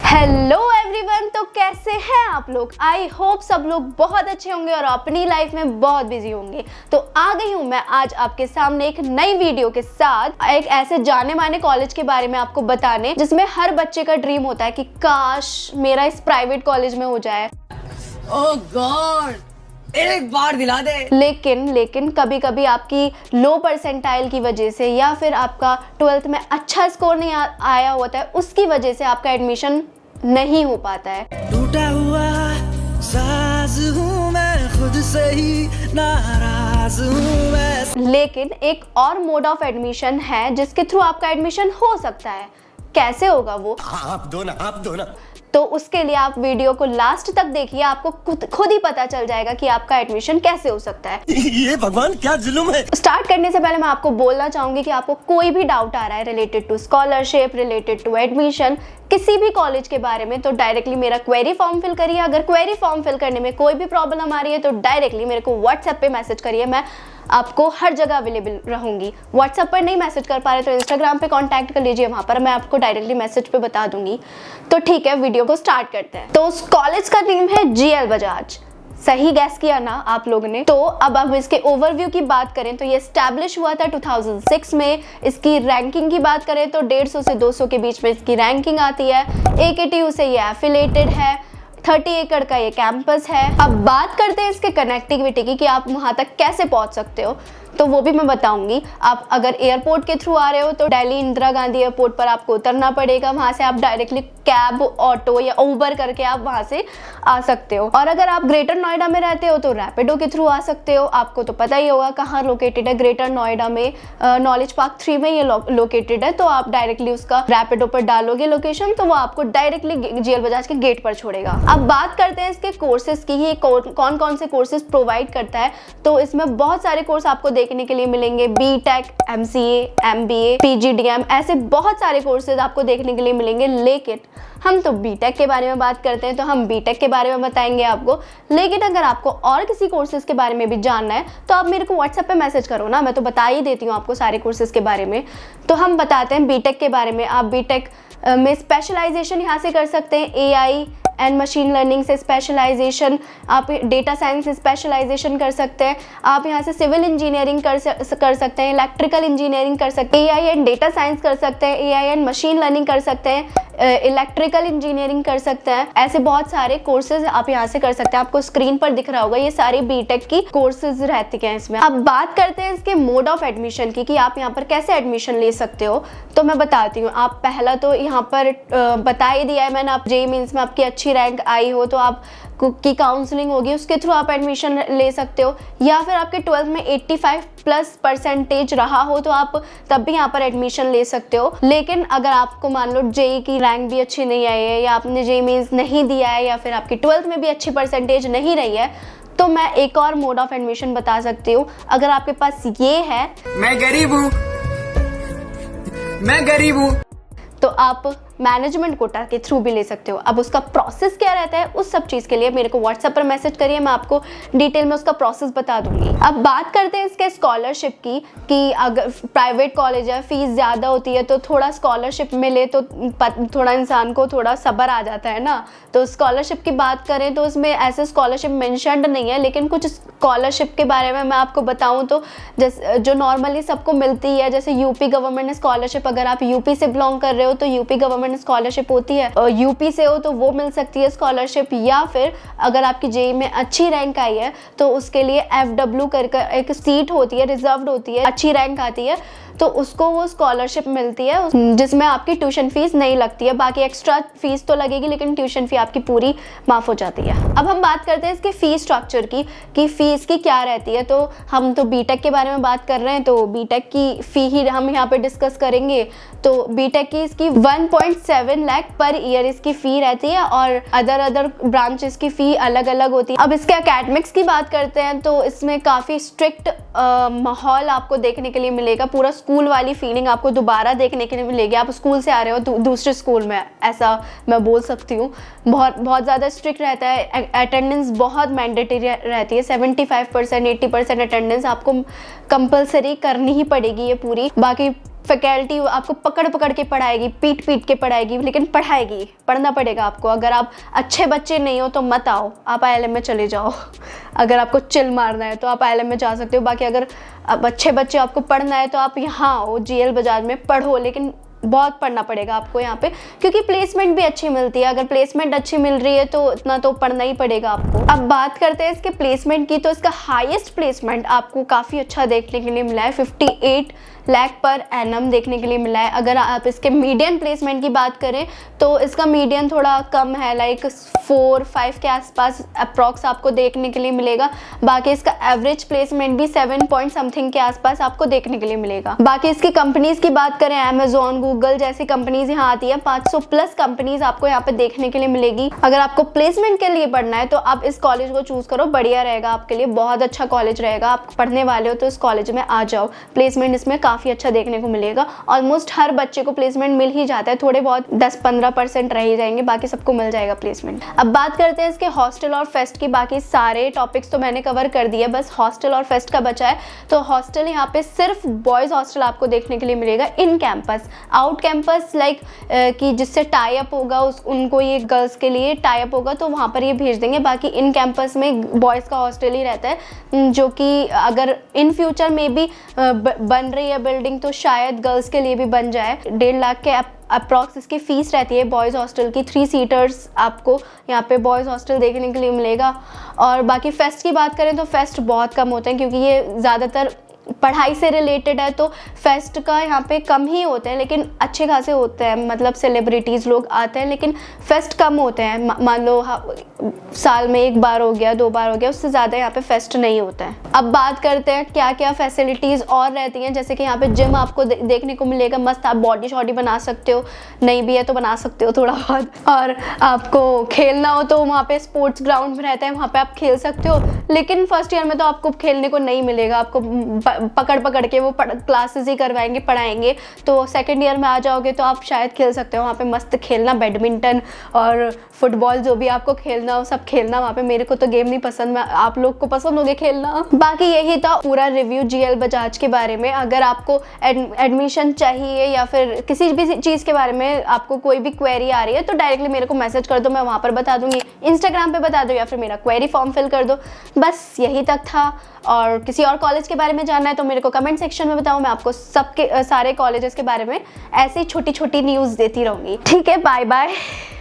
Hello everyone, तो कैसे हैं आप लोग। आई होप सब लोग बहुत अच्छे होंगे और अपनी लाइफ में बहुत बिजी होंगे। तो आ गई हूँ मैं आज आपके सामने एक नई वीडियो के साथ, एक ऐसे जाने माने कॉलेज के बारे में आपको बताने जिसमें हर बच्चे का ड्रीम होता है कि काश मेरा इस प्राइवेट कॉलेज में हो जाए। ओह गॉड, एक बार दिला दे। लेकिन कभी कभी आपकी लो परसेंटाइल की वजह से या फिर आपका 12th में अच्छा स्कोर नहीं आया होता है, उसकी वजह से आपका एडमिशन नहीं हो पाता है। टूटा हुआ साज हूँ मैं, खुद से ही नाराज हूँ मैं। लेकिन एक और मोड ऑफ एडमिशन है जिसके थ्रू आपका एडमिशन हो सकता है। कैसे होगा वो? आप दो ना। तो उसके लिए आप वीडियो को लास्ट तक देखिए, आपको खुद ही पता चल जाएगा कि आपका एडमिशन कैसे हो सकता है। ये भगवान क्या जुल्म है। स्टार्ट करने से पहले मैं आपको बोलना चाहूंगी कि आपको कोई भी डाउट आ रहा है related to scholarship, related to admission, किसी भी कॉलेज के बारे में, तो डायरेक्टली मेरा क्वेरी फॉर्म फिल करिए। अगर क्वेरी फॉर्म फिल करने में कोई भी प्रॉब्लम आ रही है तो डायरेक्टली मेरे को व्हाट्सएप पे मैसेज करिए। मैं आपको हर जगह अवेलेबल रहूंगी। व्हाट्सएप पर नहीं मैसेज कर पा रहे तो इंस्टाग्राम पे कांटेक्ट कर लीजिए, वहां पर मैं आपको डायरेक्टली मैसेज पे बता दूंगी। तो ठीक है, वीडियो को स्टार्ट करते हैं। तो उस कॉलेज का नेम है जीएल बजाज। सही गैस किया ना आप लोगों ने। तो अब हम इसके ओवरव्यू की बात करें तो ये एस्टैब्लिश हुआ था 2006 में। इसकी रैंकिंग की बात करें तो 150 से 200 के बीच में इसकी रैंकिंग आती है। AKTU से ये एफिलेटेड है। 30 एकड़ का ये कैंपस है। अब बात करते हैं इसके कनेक्टिविटी की कि आप वहां तक कैसे पहुंच सकते हो, तो वो भी मैं बताऊंगी। आप अगर एयरपोर्ट के थ्रू आ रहे हो तो दिल्ली इंदिरा गांधी एयरपोर्ट पर आपको उतरना पड़ेगा। वहां से आप डायरेक्टली कैब, ऑटो या उबर करके आप वहां से आ सकते हो। और अगर आप ग्रेटर नोएडा में रहते हो तो रैपिडो के थ्रू आ सकते हो। आपको तो पता ही होगा कहाँ लोकेटेड है, ग्रेटर नोएडा में नॉलेज पार्क 3 में ये लोकेटेड है। तो आप डायरेक्टली उसका रैपिडो पर डालोगे लोकेशन, तो वो आपको डायरेक्टली जीएल बजाज के गेट पर छोड़ेगा। अब बात करते हैं इसके कोर्सेज की, ये कौन कौन से कोर्सेज प्रोवाइड करता है। तो इसमें बहुत सारे कोर्स आपको देखने के लिए मिलेंगे। BTech, MCA, MBA, PGDM, ऐसे बहुत सारे कोर्सेज आपको देखने के लिए मिलेंगे। लेकिन हम तो BTech के बारे में बात करते हैं तो हम BTech के बारे में बताएंगे आपको। लेकिन अगर आपको और किसी कोर्सेज के बारे में भी जानना है तो आप मेरे को व्हाट्सएप पे मैसेज करो ना, मैं तो बता ही देती हूँ आपको सारे कोर्सेज के बारे में। तो हम बताते हैं BTech के बारे में। आप BTech में स्पेशलाइजेशन यहाँ से कर सकते हैं। AI एंड मशीन लर्निंग से स्पेशलाइजेशन, आप डेटा साइंस से स्पेशलाइजेशन कर सकते हैं। आप यहाँ से सिविल इंजीनियरिंग कर सकते हैं, इलेक्ट्रिकल इंजीनियरिंग कर सकते हैं, AI एंड डेटा साइंस कर सकते हैं, AI एंड मशीन लर्निंग कर सकते हैं, इलेक्ट्रिकल इंजीनियरिंग कर सकते हैं। ऐसे बहुत सारे कोर्सेज आप यहाँ से कर सकते हैं। आपको स्क्रीन पर दिख रहा होगा ये सारी BTech की कोर्सेज रहती हैं इसमें। अब बात करते हैं इसके मोड ऑफ एडमिशन की कि आप यहाँ पर कैसे एडमिशन ले सकते हो। तो मैं बताती हूँ। आप पहला तो यहाँ पर बता ही दिया है मैंने, आप JEE मेंस में आपकी अच्छी रैंक आई हो तो आप की काउंसलिंग होगी, उसके थ्रू आप एडमिशन ले सकते हो। या फिर आपके 12th में 85+ % रहा हो तो आप तब भी यहाँ पर एडमिशन ले सकते हो। लेकिन अगर आपको मान लो JEE की रैंक भी अच्छी नहीं आई है या आपने JEE मेंस नहीं दिया है या फिर आपकी 12th में भी अच्छी परसेंटेज नहीं रही है, तो मैं एक और मोड ऑफ एडमिशन बता सकती हूँ। अगर आपके पास ये है, मैं गरीब हूँ, तो आप मैनेजमेंट कोटा के थ्रू भी ले सकते हो। अब उसका प्रोसेस क्या रहता है, उस सब चीज़ के लिए मेरे को व्हाट्सएप पर मैसेज करिए, मैं आपको डिटेल में उसका प्रोसेस बता दूंगी। अब बात करते हैं इसके स्कॉलरशिप की कि अगर प्राइवेट कॉलेज है, फीस ज़्यादा होती है, तो थोड़ा स्कॉलरशिप मिले तो थोड़ा इंसान को थोड़ा सब्र आ जाता है ना। तो स्कॉलरशिप की बात करें तो उसमें ऐसे स्कॉलरशिप मैंशनड नहीं है, लेकिन कुछ स्कॉलरशिप के बारे में मैं आपको बताऊँ तो जो नॉर्मली सबको मिलती है, जैसे यूपी गवर्नमेंट स्कॉलरशिप। अगर आप यूपी से बिलोंग कर रहे हो तो यूपी गवर्नमेंट स्कॉलरशिप होती है, और यूपी से हो तो वो मिल सकती है स्कॉलरशिप। या फिर अगर आपकी JEE में अच्छी रैंक आई है तो उसके लिए FW करके एक सीट होती है, रिजर्व्ड होती है, अच्छी रैंक आती है तो उसको वो स्कॉलरशिप मिलती है जिसमें आपकी ट्यूशन फीस नहीं लगती है। बाकी एक्स्ट्रा फीस तो लगेगी लेकिन ट्यूशन फी आपकी पूरी माफ हो जाती है। अब हम बात करते हैं इसके फीस स्ट्रक्चर की कि फीस की क्या रहती है। तो हम तो BTech के बारे में बात कर रहे हैं तो BTech की फी ही हम यहाँ पे डिस्कस करेंगे। तो BTech की इसकी 1.7 लाख पर ईयर इसकी फी रहती है और अदर ब्रांचेस की फी अलग अलग होती है। अब इसके एकेडमिक्स की बात करते हैं तो इसमें काफ़ी स्ट्रिक्ट माहौल आपको देखने के लिए मिलेगा। पूरा स्कूल वाली फीलिंग आपको दोबारा देखने के लिए मिलेगी। आप स्कूल से आ रहे हो दूसरे स्कूल में, ऐसा मैं बोल सकती हूँ। बहुत ज़्यादा स्ट्रिक्ट रहता है। अटेंडेंस बहुत मैंडेटरी रहती है। 75% 80% अटेंडेंस आपको कंपलसरी करनी ही पड़ेगी ये पूरी। बाकी फैकल्टी आपको पकड़ पकड़ के पढ़ाएगी, पीट पीट के पढ़ाएगी, लेकिन पढ़ाएगी, पढ़ना पड़ेगा आपको। अगर आप अच्छे बच्चे नहीं हो तो मत आओ, आप ILM में चले जाओ। अगर आपको चिल मारना है तो आप ILM में जा सकते हो। बाकी अगर आप अच्छे बच्चे आपको पढ़ना है तो आप यहाँ आओ, GL बजाज में पढ़ो, लेकिन बहुत पढ़ना पड़ेगा आपको यहाँ पे, क्योंकि प्लेसमेंट भी अच्छी मिलती है। अगर प्लेसमेंट अच्छी मिल रही है तो इतना तो पढ़ना ही पड़ेगा आपको। अब बात करते हैं इसके प्लेसमेंट की, तो इसका हाईएस्ट प्लेसमेंट आपको काफ़ी अच्छा देखने के लिए मिला है, 58 लाख पर एनम देखने के लिए मिला है। अगर आप इसके मीडियन प्लेसमेंट की बात करें तो इसका मीडियन थोड़ा कम है, लाइक 4-5 के आसपास अप्रॉक्स आपको देखने के लिए मिलेगा। बाकी इसका एवरेज प्लेसमेंट भी 7 पॉइंट समथिंग के आसपास आपको देखने के लिए मिलेगा। बाकी इसकी कंपनीज की बात करें, अमेजोन, गूगल जैसी कंपनीज यहाँ आती है। 500 प्लस कंपनीज आपको यहाँ पे देखने के लिए मिलेगी। अगर आपको प्लेसमेंट के लिए पढ़ना है तो आप इस कॉलेज को चूज करो, बढ़िया रहेगा आपके लिए, बहुत अच्छा कॉलेज रहेगा। आप पढ़ने वाले हो तो इस कॉलेज में आ जाओ, प्लेसमेंट इसमें काफ़ी अच्छा देखने को मिलेगा। ऑलमोस्ट हर बच्चे को प्लेसमेंट मिल ही जाता है, थोड़े बहुत 10-15% रह ही जाएंगे, बाकी सबको मिल जाएगा प्लेसमेंट। अब बात करते हैं इसके हॉस्टल और फेस्ट की। बाकी सारे टॉपिक्स तो मैंने कवर कर दिए, बस हॉस्टल और फेस्ट का बचा है। तो हॉस्टल यहाँ पे सिर्फ बॉयज़ हॉस्टल आपको देखने के लिए मिलेगा in campus. Out campus like कि जिससे टाई अप होगा उनको, ये गर्ल्स के लिए टाई अप होगा तो वहाँ पर ये भेज देंगे। बाकी इन कैंपस में बॉयज़ का हॉस्टल ही रहता है, जो कि अगर इन फ्यूचर में भी बन रही है बिल्डिंग तो शायद गर्ल्स के लिए भी बन जाए। 1.5 लाख के अप्रॉक्स इसकी फ़ीस रहती है बॉयज़ हॉस्टल की। 3 सीटर्स आपको यहाँ पे बॉयज़ हॉस्टल देखने के लिए मिलेगा। और बाकी फेस्ट की बात करें तो फेस्ट बहुत कम होते हैं, क्योंकि ये ज़्यादातर पढ़ाई से रिलेटेड है तो फेस्ट का यहाँ पे कम ही होते हैं, लेकिन अच्छे खासे होते हैं। मतलब सेलिब्रिटीज़ लोग आते हैं, लेकिन फेस्ट कम होते हैं। मान लो साल में 1 बार हो गया, 2 बार हो गया, उससे ज़्यादा यहाँ पे फेस्ट नहीं होता है। अब बात करते हैं क्या क्या फैसिलिटीज़ और रहती हैं। जैसे कि यहाँ पे जिम आपको देखने को मिलेगा, मस्त आप बॉडी शॉडी बना सकते हो, नहीं भी है तो बना सकते हो थोड़ा बहुत। और आपको खेलना हो तो वहाँ पे स्पोर्ट्स ग्राउंड रहता है, वहाँ पे आप खेल सकते हो। लेकिन फर्स्ट ईयर में तो आपको खेलने को नहीं मिलेगा, आपको पकड़ पकड़ के वो क्लासेस ही करवाएंगे, पढ़ाएंगे। तो सेकंड ईयर में आ जाओगे तो आप शायद खेल सकते हो वहाँ पे, मस्त खेलना, बैडमिंटन और फुटबॉल, जो भी आपको खेलना हो सब खेलना वहाँ पे। मेरे को तो गेम नहीं पसंद, आप लोग को पसंद होगे खेलना। बाकी यही था पूरा रिव्यू GL बजाज के बारे में। अगर आपको एडमिशन चाहिए या फिर किसी भी चीज़ के बारे में आपको कोई भी क्वेरी आ रही है तो डायरेक्टली मेरे को मैसेज कर दो, मैं वहाँ पर बता दूंगी। इंस्टाग्राम पे बता दो या फिर मेरा क्वेरी फॉर्म फिल कर दो। बस यही तक था। और किसी और कॉलेज के बारे में जानना है तो मेरे को कमेंट सेक्शन में बताओ, मैं आपको सबके सारे कॉलेजेस के बारे में ऐसे ही छोटी छोटी न्यूज़ देती रहूँगी। ठीक है, बाय बाय।